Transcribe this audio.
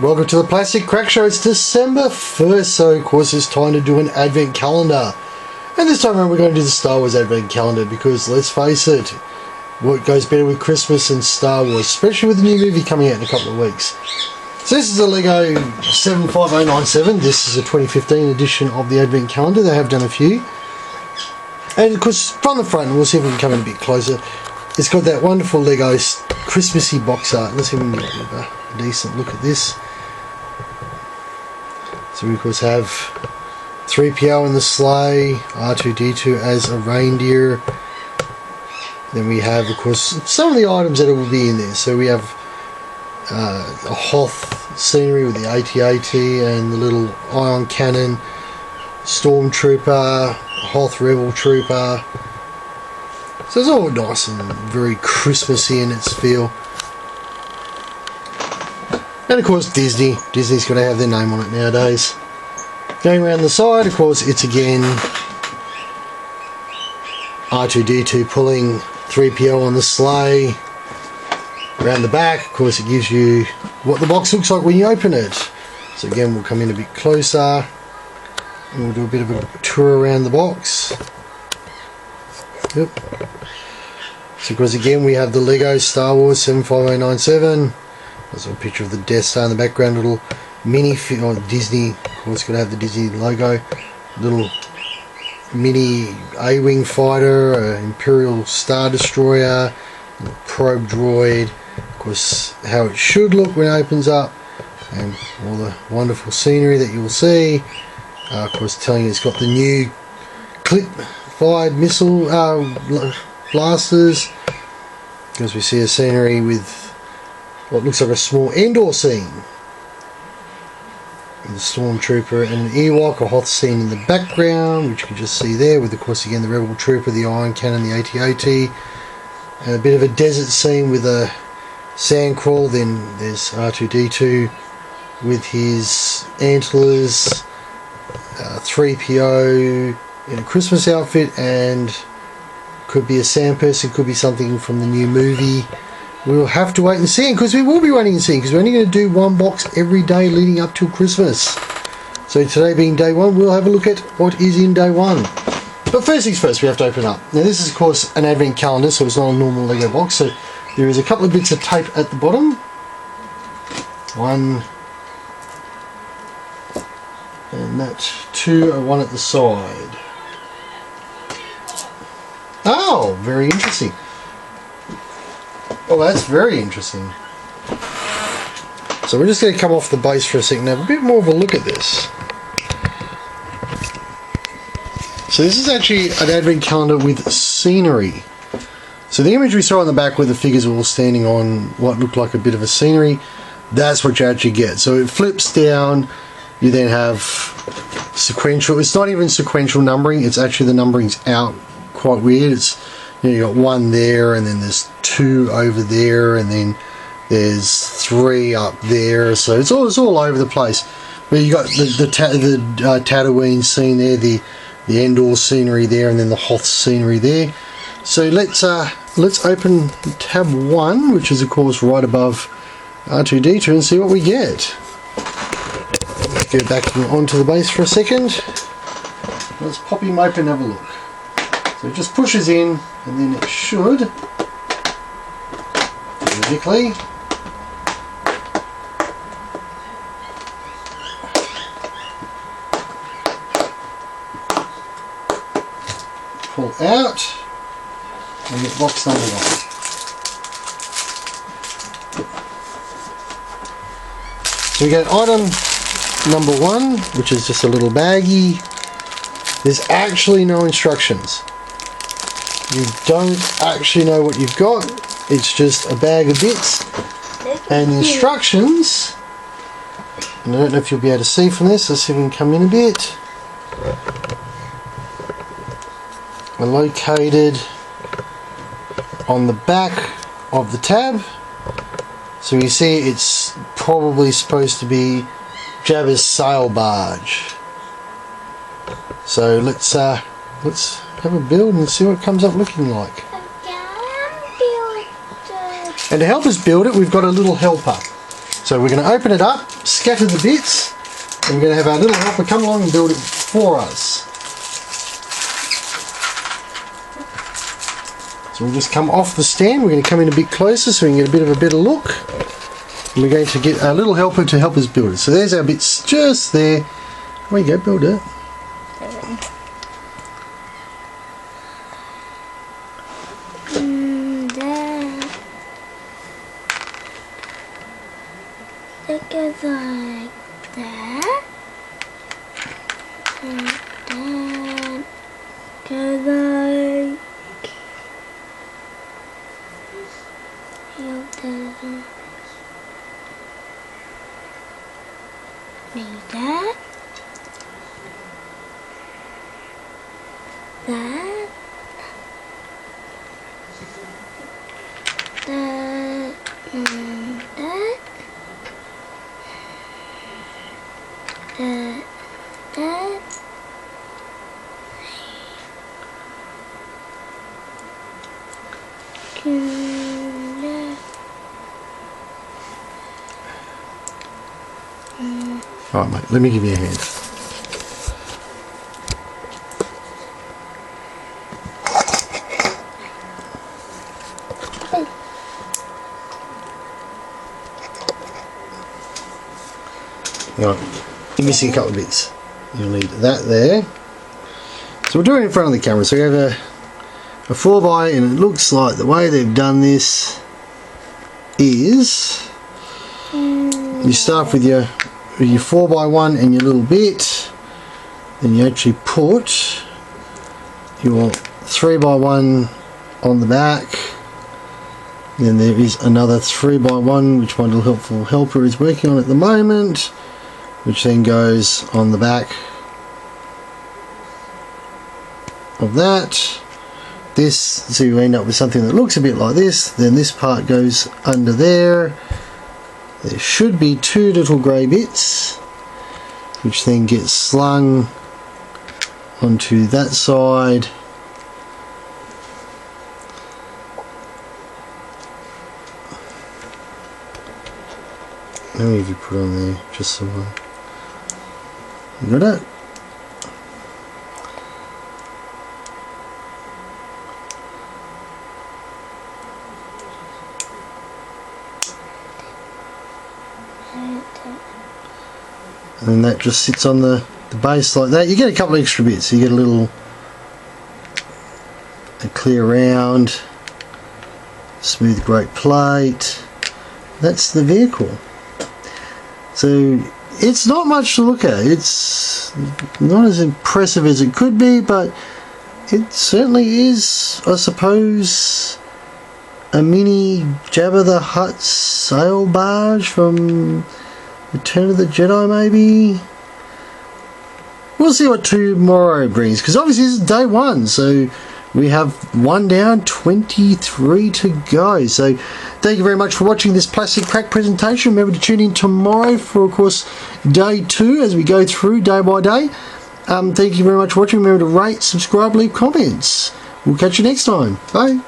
Welcome to the Plastic Crack Show. It's December 1st, so of course it's time to do an advent calendar. And this time around we're going to do the Star Wars advent calendar because, let's face it, what goes better with Christmas than Star Wars, especially with the new movie coming out in a couple of weeks. So this is the LEGO 75097. This is a 2015 edition of the advent calendar. They have done a few. And of course, from the front, we'll see if we can come in a bit closer, it's got that wonderful LEGO Christmassy box art. Let's see if we can get a decent look at this. So we of course have 3PO in the sleigh, R2-D2 as a reindeer. Then we have of course some of the items that will be in there. So we have a Hoth scenery with the AT-AT and the little ion cannon, Stormtrooper, Hoth Rebel Trooper. So it's all nice and very Christmassy in its feel. And of course Disney. Disney's got to have their name on it nowadays. Going around the side, of course, it's again R2-D2 pulling 3PO on the sleigh. Around the back, of course, it gives you what the box looks like when you open it. So again, we'll come in a bit closer and we'll do a bit of a tour around the box. Yep. So of course, again, we have the LEGO Star Wars 75097. There's a picture of the Death Star in the background, little mini Disney, of course, got to have the Disney logo, little mini A-Wing fighter, Imperial Star Destroyer, probe droid, of course how it should look when it opens up, and all the wonderful scenery that you will see. Of course, telling you it's got the new clip-fired missile blasters, because we see a scenery with what looks like a small Endor scene. The Stormtrooper and an Ewok, a Hoth scene in the background, which you can just see there, with of course again the Rebel Trooper, the Ion Cannon, the AT-AT, and a bit of a desert scene with a sandcrawl. Then there's R2-D2 with his antlers, 3PO in a Christmas outfit, and could be a sand person, could be something from the new movie. We'll have to wait and see, because we will be waiting and seeing, because we're only going to do one box every day leading up till Christmas. So today being day one, we'll have a look at what is in day one. But first things first, we have to open up. Now this is of course an advent calendar, so it's not a normal LEGO box. So there is a couple of bits of tape at the bottom. One, and that two, and one at the side. Oh, very interesting. Oh, that's very interesting. So we're just going to come off the base for a second and have a bit more of a look at this. So this is actually an advent calendar with scenery. So the image we saw on the back where the figures were all standing on what looked like a bit of a scenery, that's what you actually get. So it flips down, you then have sequential, it's not even sequential numbering, it's actually the numbering's out, quite weird. It's, you got one there, and then there's two over there, and then there's three up there. So it's all over the place. But you got the Tatooine scene there, the Endor scenery there, and then the Hoth scenery there. So let's open tab 1, which is of course right above R2-D2, and see what we get. Let's go back onto the base for a second. Let's pop him open and have a look. So it just pushes in, and then it should vertically pull out and get box number 1. So we get item number 1, which is just a little baggie. There's actually no instructions. You don't actually know what you've got. It's just a bag of bits. And the instructions, and I don't know if you'll be able to see from this, let's see if we can come in a bit, are located on the back of the tab. So you see it's probably supposed to be Jabba's sail barge. So let's have a build and see what it comes up looking like. And to help us build it, we've got a little helper. So we're going to open it up, scatter the bits, and we're going to have our little helper come along and build it for us. So we'll just come off the stand. We're going to come in a bit closer so we can get a better look. And we're going to get our little helper to help us build it. So there's our bits just there. There you go, build it. It goes like that, and then goes like that, and that. Alright mate, let me give you a hand. Alright, you're missing a couple of bits. You'll need that there. So we'll do it in front of the camera. So we have a 4x, and it looks like the way they've done this is you start with your 4x1 and your little bit, then you actually put your 3x1 on the back, then there is another 3x1 which my little helper is working on at the moment, which then goes on the back of that. This, so you end up with something that looks a bit like this. Then this part goes under there. There should be two little grey bits which then get slung onto that side. How many have you put on there? Just the one. You got it? And then that just sits on the base like that. You get a couple of extra bits. You get a clear round, smooth great plate. That's the vehicle. So it's not much to look at. It's not as impressive as it could be, but it certainly is, I suppose, a mini Jabba the Hutt sail barge from Return of the Jedi, maybe. We'll see what tomorrow brings, because obviously this is day one, so we have one down, 23 to go. So thank you very much for watching this Plastic Crack presentation. Remember to tune in tomorrow for, of course, day 2 as we go through day by day. Thank you very much for watching. Remember to rate, subscribe, leave comments. We'll catch you next time. Bye.